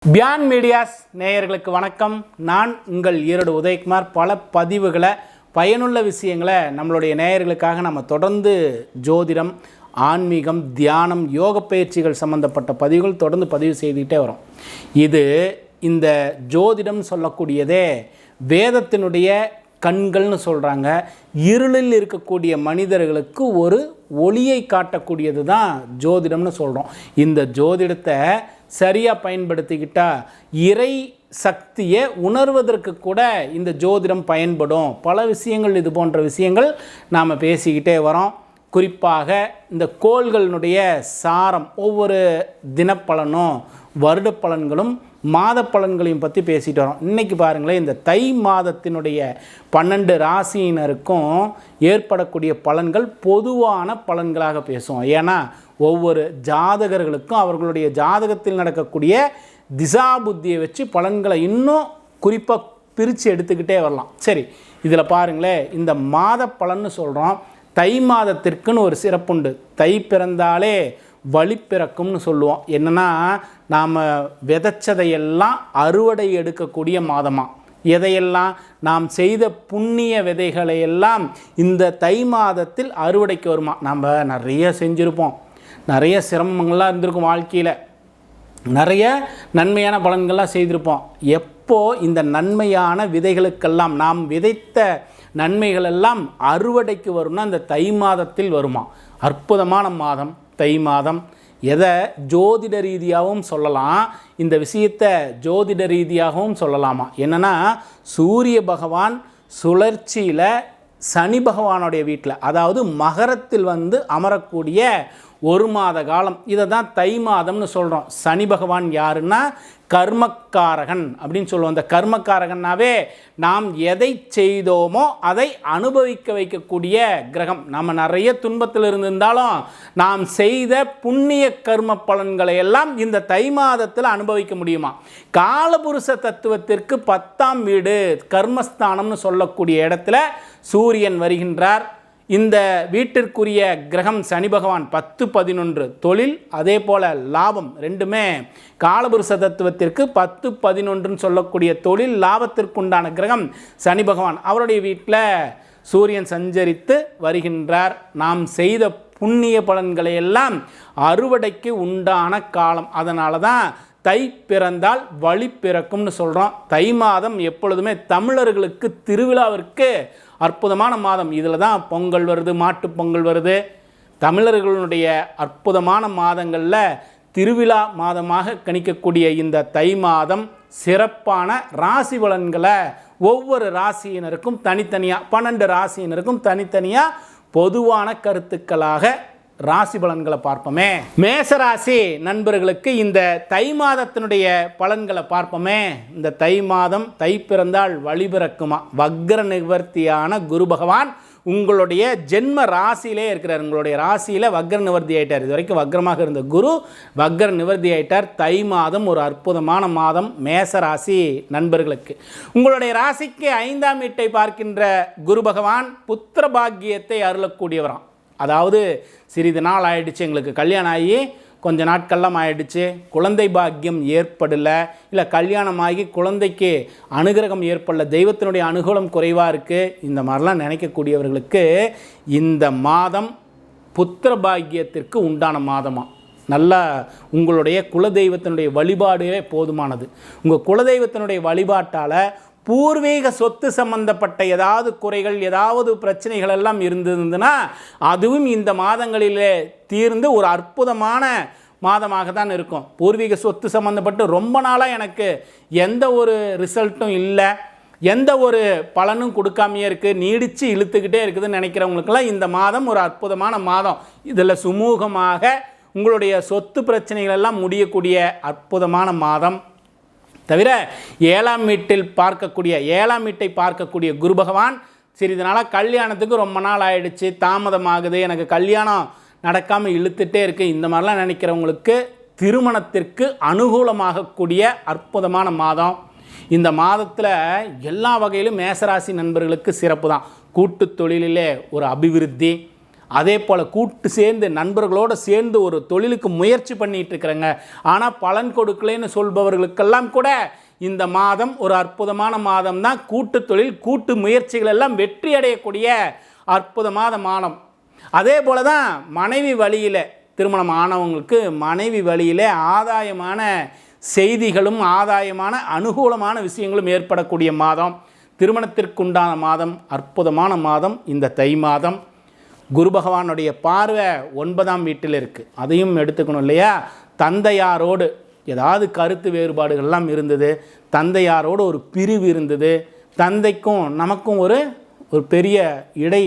பியான் medias நேயர்களுக்கு வணக்கம். நான் உங்கள் ஈரோடு உதயகுமார். பல பதிவுகளை, பயனுள்ள விஷயங்களை நம்மளுடைய நேயர்களுக்காக நம்ம தொடர்ந்து ஜோதிடம், ஆன்மீகம், தியானம், யோக பயிற்சிகள் சம்பந்தப்பட்ட பதிவுகள் தொடர்ந்து பதிவு செய்துக்கிட்டே வரோம். இந்த ஜோதிடம் சொல்லக்கூடியதே வேதத்தினுடைய கண்கள்னு சொல்கிறாங்க. இருளில் இருக்கக்கூடிய மனிதர்களுக்கு ஒரு ஒளியை காட்டக்கூடியது தான் ஜோதிடம்னு சொல்கிறோம். இந்த ஜோதிடத்தை சரியாக பயன்படுத்திக்கிட்டால் இறை சக்தியை உணர்வதற்கு கூட இந்த ஜோதிடம் பயன்படும். பல விஷயங்கள், இது போன்ற விஷயங்கள் நாம் பேசிக்கிட்டே வரோம். குறிப்பாக இந்த கோள்களினுடைய சாரம், ஒவ்வொரு தினப்பலனும் வருட பலன்களும் மாத பலன்களையும் பற்றி பேசிட்டு வரோம். இன்றைக்கி பாருங்களேன், இந்த தை மாதத்தினுடைய 12 ராசியினருக்கும் ஏற்படக்கூடிய பலன்கள் பொதுவான பலன்களாக பேசுவோம். ஏன்னா ஒவ்வொரு ஜாதகர்களுக்கும் அவர்களுடைய ஜாதகத்தில் நடக்கக்கூடிய திசா புத்தியை வச்சு பலன்களை இன்னும் குறிப்பாக பிரித்து எடுத்துக்கிட்டே வரலாம். சரி, இதில் பாருங்களேன், இந்த மாத பலன்னு சொல்கிறோம். தை மாதத்திற்குன்னு ஒரு சிறப்புண்டு. தை பிறந்தாலே வழி பிறக்கும்னு சொல்லுவோம். என்னென்னா, நாம் விதைச்சதையெல்லாம் அறுவடை எடுக்கக்கூடிய மாதமாக, எதையெல்லாம் நாம் செய்த புண்ணிய விதைகளையெல்லாம் இந்த தை மாதத்தில் அறுவடைக்கு வருமா. நம்ம நிறைய செஞ்சுருப்போம், நிறைய சிரமங்கள்லாம் இருந்திருக்கும், வாழ்க்கையில் நிறைய நன்மையான பலன்கள்லாம் செய்திருப்போம். எப்போ இந்த நன்மையான விதைகளுக்கெல்லாம், நாம் விதைத்த நன்மைகளெல்லாம் அறுவடைக்கு வரும்னா இந்த தை மாதத்தில் வருமா. அற்புதமான மாதம் தை மாதம். எதை ஜோதிட ரீதியாகவும் சொல்லலாம், இந்த விஷயத்தை ஜோதிட ரீதியாகவும் சொல்லலாமா. என்னென்னா, சூரிய பகவான் சுழற்சியில் சனி பகவானுடைய வீட்டில், அதாவது மகரத்தில் அமரக்கூடிய ஒரு மாத காலம், இதை தான் தை மாதம்னு சொல்கிறோம். சனி பகவான் யாருன்னா கர்மக்காரகன் அப்படின்னு சொல்லுவோம். அந்த கர்மக்காரகன்னாவே நாம் எதை செய்தோமோ அதை அனுபவிக்க வைக்கக்கூடிய கிரகம். நம்ம நிறைய துன்பத்தில் இருந்திருந்தாலும் நாம் செய்த புண்ணிய கர்ம பலன்களை எல்லாம் இந்த தை மாதத்தில் அனுபவிக்க முடியுமா. காலபுருஷ தத்துவத்திற்கு 10ஆம் வீடு கர்மஸ்தானம்னு சொல்லக்கூடிய இடத்துல சூரியன் வருகின்றார். இந்த வீட்டிற்குரிய கிரகம் சனி பகவான் 10, 11 தொழில், அதே போல் லாபம், ரெண்டுமே காலபுருஷ தத்துவத்திற்கு 10, 11 சொல்லக்கூடிய தொழில் லாபத்திற்குண்டான கிரகம் சனி பகவான். அவருடைய வீட்டில் சூரியன் சஞ்சரித்து வருகின்றார். நாம் செய்த புண்ணிய பலன்களை எல்லாம் அறுவடைக்கு உண்டான காலம். அதனால தான் தை பிறந்தால் வழி பிறக்கும்னு சொல்கிறோம். தை மாதம் எப்பொழுதுமே தமிழர்களுக்கு திருவிழாவிற்கு அற்புதமான மாதம். இதில் தான் பொங்கல் வருது, மாட்டுப் பொங்கல் வருது. தமிழர்களுடைய அற்புதமான மாதங்களில் திருவிழா மாதமாக கணிக்கக்கூடிய இந்த தை மாதம் சிறப்பான ராசி பலன்களை ஒவ்வொரு ராசியினருக்கும் தனித்தனியாக, 12 ராசியினருக்கும் தனித்தனியாக பொதுவான கருத்துக்களாக ராசி பலன்களை பார்ப்போமே. மேசராசி நண்பர்களுக்கு இந்த தை மாதத்தினுடைய பலன்களை பார்ப்போமே. இந்த தை மாதம் தை பிறந்தால் வழி பிறக்குமா. வக்ர நிவர்த்தியான குரு பகவான் உங்களுடைய ஜென்ம ராசியிலே இருக்கிறார். உங்களுடைய ராசியில் வக்ர நிவர்த்தி ஆகிட்டார். இது வரைக்கும் வக்ரமாக இருந்த குரு வக்ர நிவர்த்தி ஆகிட்டார். தை மாதம் ஒரு அற்புதமான மாதம் மேசராசி நண்பர்களுக்கு. உங்களுடைய ராசிக்கு 5ஆம் வீட்டை பார்க்கின்ற குரு பகவான் புத்திர பாக்கியத்தை அருளக்கூடியவராம். அதாவது சிறிது நாள் ஆயிடுச்சு, எங்களுக்கு கல்யாணம் ஆகி கொஞ்ச நாட்கள்லாம் ஆயிடுச்சு, குழந்தை பாக்கியம் ஏற்படலை, இல்லை கல்யாணமாகி குழந்தைக்கு அனுகிரகம் ஏற்படல, தெய்வத்தினுடைய அனுகூலம் குறைவாக இருக்குது, இந்த மாதிரிலாம் நினைக்கக்கூடியவர்களுக்கு இந்த மாதம் புத்திர பாக்கியத்திற்கு உண்டான மாதமாக. நல்லா உங்களுடைய குலதெய்வத்தினுடைய வழிபாடே போதுமானது. உங்கள் குலதெய்வத்தினுடைய வழிபாட்டால் பூர்வீக சொத்து சம்பந்தப்பட்ட ஏதாவது குறைகள், ஏதாவது பிரச்சனைகள் எல்லாம் இருந்ததுன்னா அதுவும் இந்த மாதங்களிலே தீர்ந்து ஒரு அற்புதமான மாதமாக தான் இருக்கும். பூர்வீக சொத்து சம்பந்தப்பட்டு ரொம்ப நாளாக எனக்கு எந்த ஒரு ரிசல்ட்டும் இல்லை, எந்த ஒரு பலனும் கொடுக்காமையே இருக்குது, நீடித்து இழுத்துக்கிட்டே இருக்குதுன்னு நினைக்கிறவங்களுக்கெல்லாம் இந்த மாதம் ஒரு அற்புதமான மாதம். இதில் சுமூகமாக உங்களுடைய சொத்து பிரச்சனைகள் எல்லாம் முடியக்கூடிய அற்புதமான மாதம். தவிர 7ஆம் வீட்டில் பார்க்கக்கூடிய 7ஆம் வீட்டை பார்க்கக்கூடிய குரு பகவான் சிறிது நாளாக கல்யாணத்துக்கு ரொம்ப நாள் ஆயிடுச்சு, தாமதமாகுது, எனக்கு கல்யாணம் நடக்காமல் இழுத்துட்டே இருக்குது, இந்த மாதிரிலாம் நினைக்கிறவங்களுக்கு திருமணத்திற்கு அனுகூலமாகக்கூடிய அற்புதமான மாதம். இந்த மாதத்தில் எல்லா வகையிலும் மேசராசி நண்பர்களுக்கு சிறப்பு தான். கூட்டு தொழிலிலே ஒரு அபிவிருத்தி, அதே போல் கூட்டு சேர்ந்து நண்பர்களோடு சேர்ந்து ஒரு தொழிலுக்கு முயற்சி பண்ணிகிட்டு இருக்கிறேங்க, ஆனால் பலன் கொடுக்கலன்னு சொல்பவர்களுக்கெல்லாம் கூட இந்த மாதம் ஒரு அற்புதமான மாதம் தான். கூட்டு தொழில் கூட்டு முயற்சிகள் எல்லாம் வெற்றி அடையக்கூடிய அற்புதமான மாதம். அதே போல் தான் மனைவி வழியில் திருமணம் ஆனவங்களுக்கு மனைவி வழியில் ஆதாயமான செய்திகளும் ஆதாயமான அனுகூலமான விஷயங்களும் ஏற்படக்கூடிய மாதம், திருமணத்திற்குண்டான மாதம், அற்புதமான மாதம் இந்த தை மாதம். குரு பகவானுடைய பார்வை 9ஆம் வீட்டில் இருக்குது, அதையும் எடுத்துக்கணும் இல்லையா. தந்தையாரோடு ஏதாவது கருத்து வேறுபாடுகள்லாம் இருந்தது, தந்தையாரோடு ஒரு பிரிவு இருந்தது, தந்தைக்கும் நமக்கும் ஒரு பெரிய இடை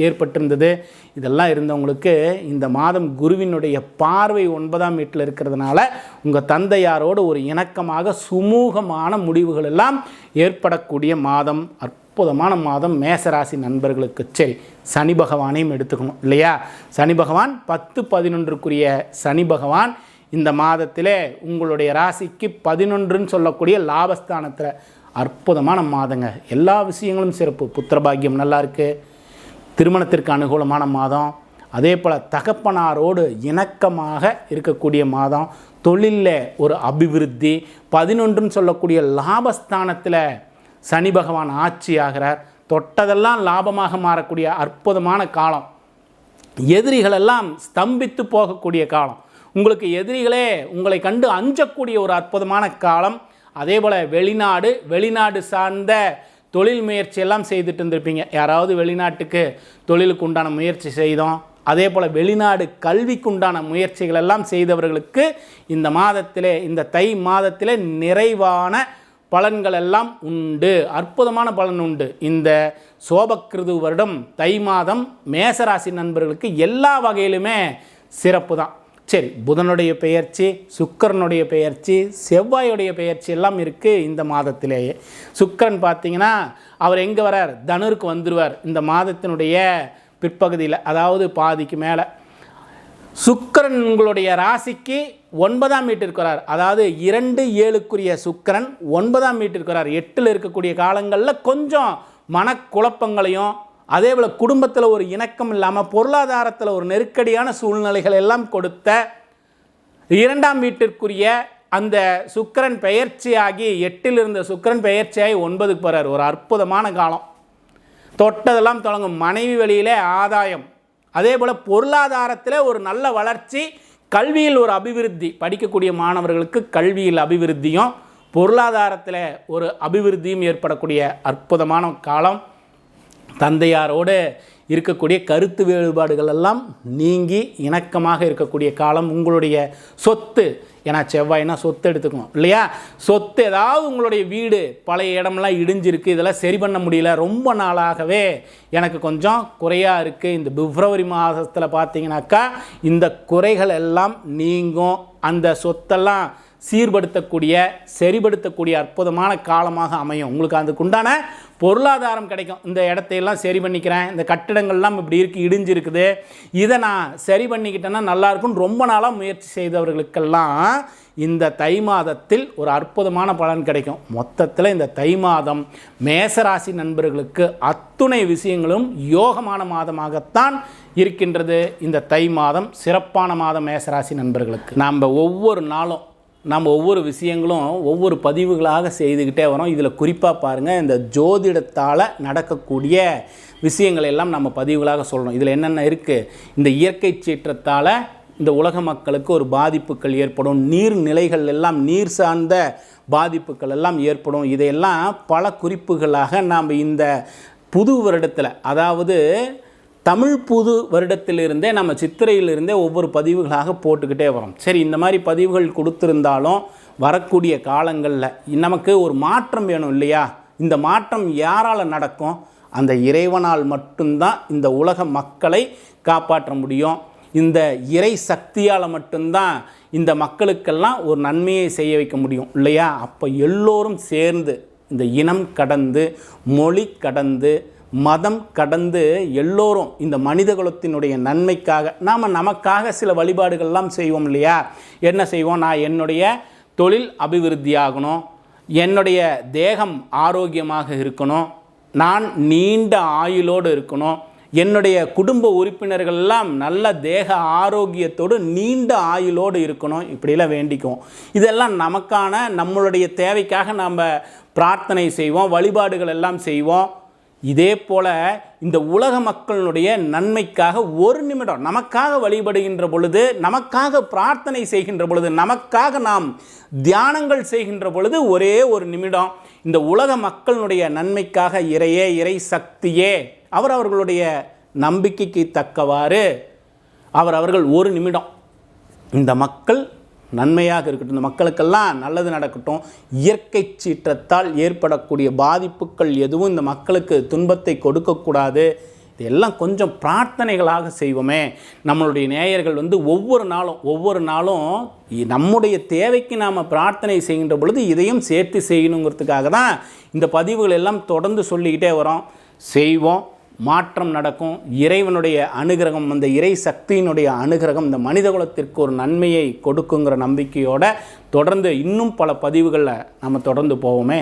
ஏற்பட்டிருந்தது. இதெல்லாம் இருந்தவங்களுக்கு இந்த மாதம் குருவினுடைய பார்வை 9ஆம் வீட்டில் இருக்கிறதுனால உங்கள் தந்தையாரோடு ஒரு இணக்கமாக சுமூகமான முடிவுகள் எல்லாம் ஏற்படக்கூடிய மாதம், அற்புதமான மாதம் மேசராசி நண்பர்களுக்கு. சரி, சனி பகவானையும் எடுத்துக்கணும் இல்லையா. சனி பகவான் 10-11க்குரிய சனி பகவான் இந்த மாதத்திலே உங்களுடைய ராசிக்கு 11ன்னு சொல்லக்கூடிய லாபஸ்தானத்தில் அற்புதமான மாதங்க. எல்லா விஷயங்களும் சிறப்பு. புத்திரபாகியம் நல்லா இருக்குது, திருமணத்திற்கு அனுகூலமான மாதம், அதே போல் தகப்பனாரோடு இணக்கமாக இருக்கக்கூடிய மாதம், தொழிலில் ஒரு அபிவிருத்தி, 11ன்னு சொல்லக்கூடிய லாபஸ்தானத்தில் சனி பகவான் ஆட்சி ஆகிறார். தொட்டதெல்லாம் லாபமாக மாறக்கூடிய அற்புதமான காலம். எதிரிகளெல்லாம் ஸ்தம்பித்து போகக்கூடிய காலம். உங்களுக்கு எதிரிகளே உங்களை கண்டு அஞ்சக்கூடிய ஒரு அற்புதமான காலம். அதே போல் வெளிநாடு சார்ந்த தொழில் முயற்சியெல்லாம் செய்துட்டு இருந்திருப்பீங்க. யாராவது வெளிநாட்டுக்கு தொழிலுக்கு உண்டான முயற்சி செய்தோம், அதே போல் வெளிநாடு கல்விக்கு உண்டான முயற்சிகள் எல்லாம் செய்தவர்களுக்கு இந்த மாதத்திலே, இந்த தை மாதத்திலே நிறைவான பலன்கள் எல்லாம் உண்டு, அற்புதமான பலன் உண்டு. இந்த சோபக்கிருது வருடம் தை மாதம் மேசராசி நண்பர்களுக்கு எல்லா வகையிலுமே சிறப்பு தான். சரி, புதனுடைய பெயர்ச்சி, சுக்கிரனுடைய பெயர்ச்சி, செவ்வாயுடைய பெயர்ச்சி எல்லாம் இருக்குது இந்த மாதத்திலேயே. சுக்கிரன் பார்த்தீங்கன்னா அவர் எங்கே வரார், தனுருக்கு வந்துடுவார் இந்த மாதத்தினுடைய பிற்பகுதியில், அதாவது பாதிக்கு மேலே. சுக்கிரன் உங்களுடைய ராசிக்கு 9ஆம் வீட்டிற்கு வரார், அதாவது 2-7க்குரிய சுக்கிரன் 9ஆம் வீட்டிற்கு வரார். 8ல் இருக்கக்கூடிய காலங்களில் கொஞ்சம் மனக்குழப்பங்களையும், அதே போல் குடும்பத்தில் ஒரு இணக்கம் இல்லாமல் பொருளாதாரத்தில் ஒரு நெருக்கடியான சூழ்நிலைகள் எல்லாம் கொடுத்த 2ஆம் வீட்டிற்குரிய அந்த சுக்கிரன் பெயர்ச்சியாகி 8ல் இருந்த சுக்கிரன் பெயர்ச்சியாகி 9க்கு போகிறார். ஒரு அற்புதமான காலம். தொட்டதெல்லாம் தொடங்கும். மனைவி வழியிலே ஆதாயம், அதே போல் பொருளாதாரத்தில் ஒரு நல்ல வளர்ச்சி, கல்வியில் ஒரு அபிவிருத்தி. படிக்கக்கூடிய மாணவர்களுக்கு கல்வியில் அபிவிருத்தியும் பொருளாதாரத்தில் ஒரு அபிவிருத்தியும் ஏற்படக்கூடிய அற்புதமான காலம். தந்தையாரோடு இருக்கக்கூடிய கருத்து வேறுபாடுகள் எல்லாம் நீங்கி இணக்கமாக இருக்கக்கூடிய காலம். உங்களுடைய சொத்து, ஏன்னா செவ்வாய்னா சொத்து எடுத்துக்கணும் இல்லையா. சொத்து ஏதாவது உங்களுடைய வீடு பழைய இடமெல்லாம் இடிஞ்சிருக்கு, இதெல்லாம் சரி பண்ண முடியல, ரொம்ப நாளாகவே எனக்கு கொஞ்சம் குறையாக இருக்குது, இந்த பிப்ரவரி மாதத்தில் பார்த்தீங்கன்னாக்கா இந்த குறைகள் எல்லாம் நீங்கும். அந்த சொத்தெல்லாம் சீர்படுத்தக்கூடிய சரிபடுத்தக்கூடிய அற்புதமான காலமாக அமையும். உங்களுக்கு அதுக்குண்டான பொருளாதாரம் கிடைக்கும். இந்த இடத்தையெல்லாம் சரி பண்ணிக்கிறேன், இந்த கட்டிடங்கள்லாம் இப்படி இருக்குது, இடிஞ்சிருக்குது, இதை நான் சரி பண்ணிக்கிட்டேன்னா நல்லாயிருக்கும்னு ரொம்ப நாளாக முயற்சி செய்தவர்களுக்கெல்லாம் இந்த தை மாதத்தில் ஒரு அற்புதமான பலன் கிடைக்கும். மொத்தத்தில் இந்த தை மாதம் மேசராசி நண்பர்களுக்கு அத்துணை விஷயங்களும் யோகமான மாதமாகத்தான் இருக்கின்றது. இந்த தை மாதம் சிறப்பான மாதம் மேசராசி நண்பர்களுக்கு. நாம் ஒவ்வொரு நாளும் நம்ம ஒவ்வொரு விஷயங்களும் ஒவ்வொரு பதிவுகளாக செய்துக்கிட்டே வரோம். இதில் குறிப்பாக பாருங்கள், இந்த ஜோதிடத்தால் நடக்கக்கூடிய விஷயங்கள் எல்லாம் நம்ம பதிவுகளாக சொல்கிறோம். இதில் என்னென்ன இருக்குது, இந்த இயற்கை சீற்றத்தால் இந்த உலக மக்களுக்கு ஒரு பாதிப்புகள் ஏற்படும், நீர்நிலைகள் எல்லாம் நீர் சார்ந்த பாதிப்புகள் எல்லாம் ஏற்படும். இதையெல்லாம் பல குறிப்புகளாக நாம் இந்த புது வருடத்தில், அதாவது தமிழ் புது வருடத்திலிருந்தே நம்ம சித்திரையிலிருந்தே ஒவ்வொரு பதிவுகளாக போட்டுக்கிட்டே வரோம். சரி, இந்த மாதிரி பதிவுகள் கொடுத்துருந்தாலும் வரக்கூடிய காலங்களில் நமக்கு ஒரு மாற்றம் வேணும் இல்லையா. இந்த மாற்றம் யாரால் நடக்கும், அந்த இறைவனால் மட்டும்தான் இந்த உலக மக்களை காப்பாற்ற முடியும். இந்த இறை சக்தியால் மட்டும்தான் இந்த மக்களுக்கெல்லாம் ஒரு நன்மையை செய்ய வைக்க முடியும் இல்லையா. அப்போ எல்லோரும் சேர்ந்து இந்த இனம் கடந்து, மொழி கடந்து, மதம் கடந்து எல்லோரும் இந்த மனித குலத்தினுடைய நன்மைக்காக நமக்காக சில வழிபாடுகள்லாம் செய்வோம் இல்லையா. என்ன செய்வோம், நான் என்னுடைய தொழில் அபிவிருத்தி ஆகணும், என்னுடைய தேகம் ஆரோக்கியமாக இருக்கணும், நான் நீண்ட ஆயுளோடு இருக்கணும், என்னுடைய குடும்ப உறுப்பினர்கள் எல்லாம் நல்ல தேக ஆரோக்கியத்தோடு நீண்ட ஆயுளோடு இருக்கணும், இப்படிலாம் வேண்டிக்குவோம். இதெல்லாம் நமக்கான நம்மளுடைய தேவைக்காக நாம் பிரார்த்தனை செய்வோம், வழிபாடுகள் எல்லாம் செய்வோம். இதே போல் இந்த உலக மக்களுடைய நன்மைக்காக ஒரு நிமிடம் நமக்காக வழிபடுகின்ற பொழுது, நமக்காக பிரார்த்தனை செய்கின்ற பொழுது, நமக்காக நாம் தியானங்கள் செய்கின்ற பொழுது ஒரே ஒரு நிமிடம் இந்த உலக மக்களுடைய நன்மைக்காக இறையே, இறை சக்தியே, அவர்களுடைய நம்பிக்கைக்கு தக்கவாறு அவர்கள் ஒரு நிமிடம் இந்த மக்கள் நன்மையாக இருக்கட்டும், இந்த மக்களுக்கெல்லாம் நல்லது நடக்கட்டும், இயற்கை சீற்றத்தால் ஏற்படக்கூடிய பாதிப்புகள் எதுவும் இந்த மக்களுக்கு துன்பத்தை கொடுக்கக்கூடாது, இதெல்லாம் கொஞ்சம் பிரார்த்தனைகளாக செய்வோமே. நம்மளுடைய நேயர்கள் ஒவ்வொரு நாளும் நம்முடைய தேவைக்கு நாம் பிரார்த்தனை செய்கின்ற பொழுது இதையும் சேர்த்து செய்யணுங்கிறதுக்காக தான் இந்த பதிவுகள் எல்லாம் தொடர்ந்து சொல்லிக்கிட்டே வரோம். செய்வோம், மாற்றம் நடக்கும். இறைவனுடைய அனுகிரகம், அந்த இறை சக்தியினுடைய அனுகிரகம் இந்த மனிதகுலத்திற்கு ஒரு நன்மையை கொடுக்குங்கிற நம்பிக்கையோடு தொடர்ந்து இன்னும் பல பதிவுகளில் நம்ம தொடர்ந்து போவோமே.